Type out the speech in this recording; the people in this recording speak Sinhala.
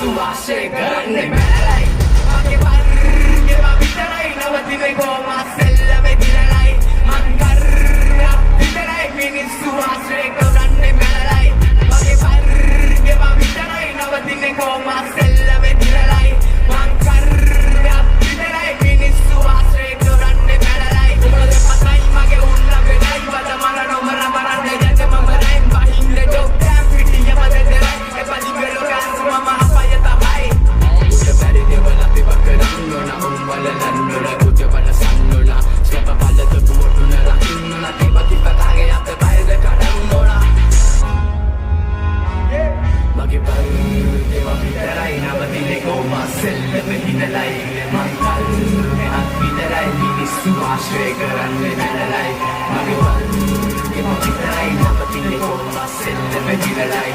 ආශ්‍රය කරන්නේ මැලලයි මගේ වර්ගයම විතරයි නවතිනේ කොහොම සෙල්ලම දිනලයි මං කරා විතරයි මිනිස්සු ආශ්‍රය කරන්නේ මැලලයි මගේ වර්ගයම විතරයි නවතිනේ කොහොම සෙල්ලම දිනලයි මං කරා විතරයි මිනිස්සු ආශ්‍රය කරන්නේ මැලලයි උඹලගේ පතයි මගේ උල්ල වෙනයි වද මර නොමර මරන්නේ යන්න මම රයින් බහින්න ඩොක්ටර් පිටියම දෙදරයි එපදි වෙලෝගස් මම අපය තමයි උඩ බැරි දේවල් අපි වකරන්න ඕන උඹල නන්නොල කුජ බල සන්නොල ස්කප පල්ලත පුවටුන රකින්නොල තිබති පතාගේ අත බයද කඩන්න ඕන මගේ බල්දේව විතරයි නවතිනේ කොහොම සෙල්ලම හිනලයි මං කල්නේ අත් විතරයි මිනිස්සු ආශ්‍රය කරන්නේ මැලලයි මගේ බල්දේව විතරයි නවතිනේ කොහොම සෙල්ලම හිනලයි